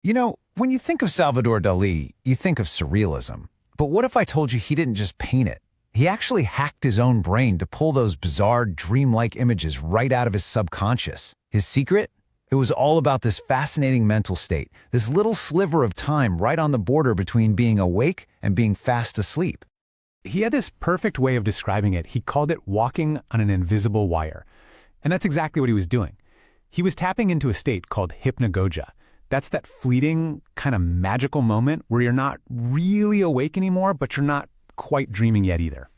You know, when you think of Salvador Dalí, you think of surrealism. But what if I told you he didn't just paint it? He actually hacked his own brain to pull those bizarre, dreamlike images right out of his subconscious. His secret? It was all about this fascinating mental state, this little sliver of time right on the border between being awake and being fast asleep. He had this perfect way of describing it. He called it walking on an invisible wire. And that's exactly what he was doing. He was tapping into a state called hypnagogia. That's that fleeting, kind of magical moment where you're not really awake anymore, but you're not quite dreaming yet either.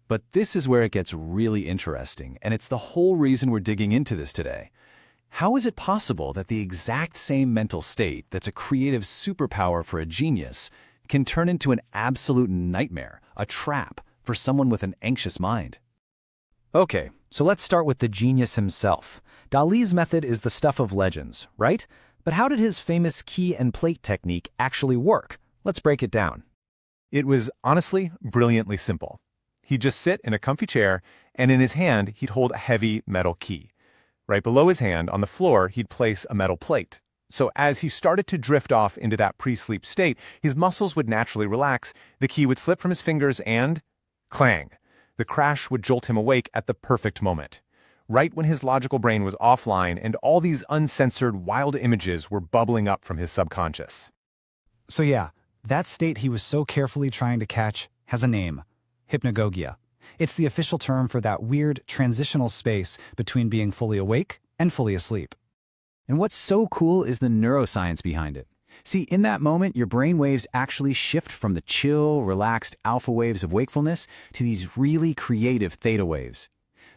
But this is where it gets really interesting, and it's the whole reason we're digging into this today. How is it possible that the exact same mental state that's a creative superpower for a genius can turn into an absolute nightmare, a trap, for someone with an anxious mind? Okay, so let's start with the genius himself. Dali's method is the stuff of legends, right? But how did his famous key and plate technique actually work? Let's break it down. It was honestly brilliantly simple. He'd just sit in a comfy chair, and in his hand, he'd hold a heavy metal key. Right below his hand, on the floor, he'd place a metal plate. So as he started to drift off into that pre-sleep state, his muscles would naturally relax, the key would slip from his fingers, and clang! The crash would jolt him awake at the perfect moment. Right when his logical brain was offline and all these uncensored, wild images were bubbling up from his subconscious. So yeah, that state he was so carefully trying to catch has a name: hypnagogia. It's the official term for that weird transitional space between being fully awake and fully asleep. And what's so cool is the neuroscience behind it. See, in that moment, your brain waves actually shift from the chill, relaxed alpha waves of wakefulness to these really creative theta waves.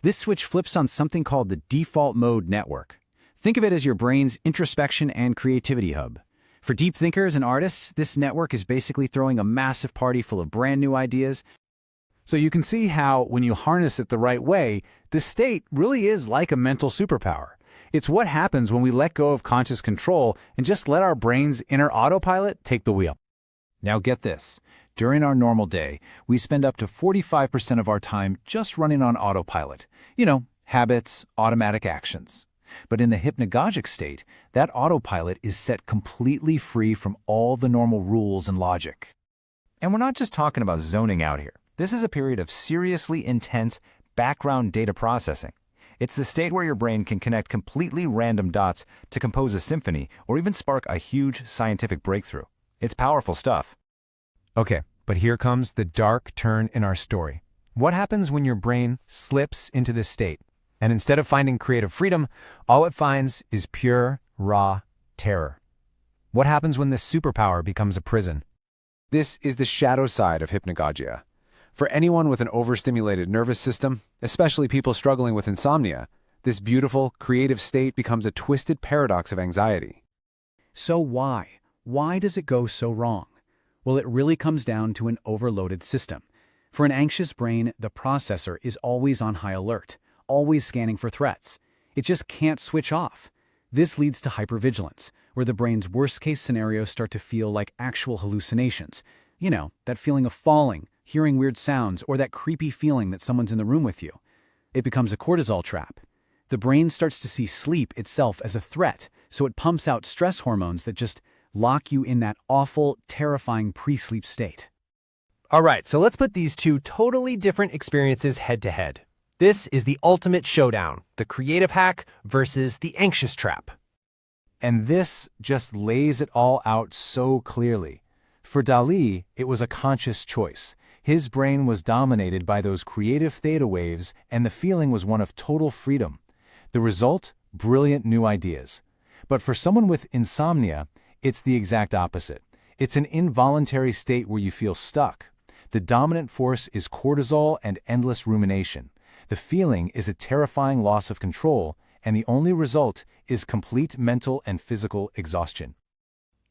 This switch flips on something called the default mode network. Think of it as your brain's introspection and creativity hub. For deep thinkers and artists, this network is basically throwing a massive party full of brand new ideas. So you can see how, when you harness it the right way, this state really is like a mental superpower. It's what happens when we let go of conscious control and just let our brain's inner autopilot take the wheel. Now get this. During our normal day, we spend up to 45% of our time just running on autopilot. You know, habits, automatic actions. But in the hypnagogic state, that autopilot is set completely free from all the normal rules and logic. And we're not just talking about zoning out here. This is a period of seriously intense background data processing. It's the state where your brain can connect completely random dots to compose a symphony or even spark a huge scientific breakthrough. It's powerful stuff. Okay, but here comes the dark turn in our story. What happens when your brain slips into this state? And instead of finding creative freedom, all it finds is pure, raw terror. What happens when this superpower becomes a prison? This is the shadow side of hypnagogia. For anyone with an overstimulated nervous system, especially people struggling with insomnia, this beautiful, creative state becomes a twisted paradox of anxiety. So why? Why does it go so wrong? Well, it really comes down to an overloaded system. For an anxious brain, the processor is always on high alert, always scanning for threats. It just can't switch off. This leads to hyper-vigilance, where the brain's worst-case scenarios start to feel like actual hallucinations. You know, that feeling of falling, hearing weird sounds, or that creepy feeling that someone's in the room with you. It becomes a cortisol trap. The brain starts to see sleep itself as a threat, so it pumps out stress hormones that just lock you in that awful, terrifying pre-sleep state. All right, so let's put these two totally different experiences head to head. This is the ultimate showdown, the creative hack versus the anxious trap. And this just lays it all out so clearly. For Dalí, it was a conscious choice. His brain was dominated by those creative theta waves, and the feeling was one of total freedom. The result? Brilliant new ideas. But for someone with insomnia, it's the exact opposite. It's an involuntary state where you feel stuck. The dominant force is cortisol and endless rumination. The feeling is a terrifying loss of control, and the only result is complete mental and physical exhaustion.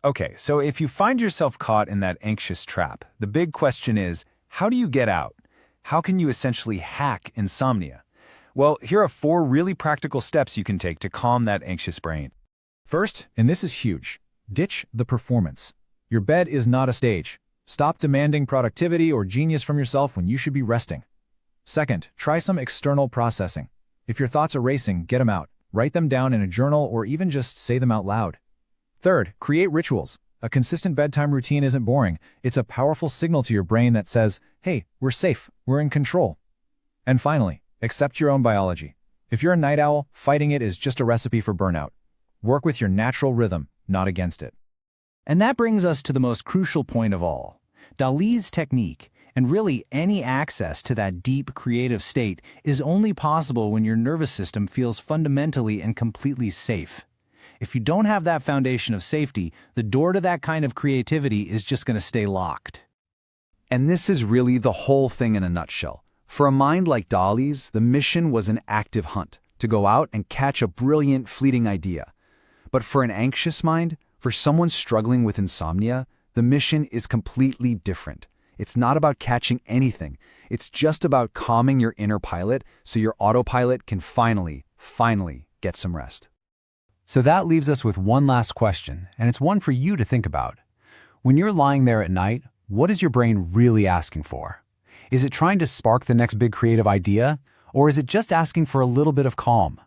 Okay, so if you find yourself caught in that anxious trap, the big question is, how do you get out? How can you essentially hack insomnia? Well, here are 4 really practical steps you can take to calm that anxious brain. First, and this is huge, ditch the performance. Your bed is not a stage. Stop demanding productivity or genius from yourself when you should be resting. Second, try some external processing. If your thoughts are racing, get them out. Write them down in a journal or even just say them out loud. Third, create rituals. A consistent bedtime routine isn't boring. It's a powerful signal to your brain that says, hey, we're safe, we're in control. And finally, accept your own biology. If you're a night owl, fighting it is just a recipe for burnout. Work with your natural rhythm, not against it. And that brings us to the most crucial point of all. Dali's technique, and really any access to that deep creative state, is only possible when your nervous system feels fundamentally and completely safe. If you don't have that foundation of safety, the door to that kind of creativity is just going to stay locked. And this is really the whole thing in a nutshell. For a mind like Dali's, the mission was an active hunt, to go out and catch a brilliant, fleeting idea. But for an anxious mind, for someone struggling with insomnia, the mission is completely different. It's not about catching anything. It's just about calming your inner pilot so your autopilot can finally get some rest. So that leaves us with one last question, and it's one for you to think about. When you're lying there at night, what is your brain really asking for? Is it trying to spark the next big creative idea, or is it just asking for a little bit of calm?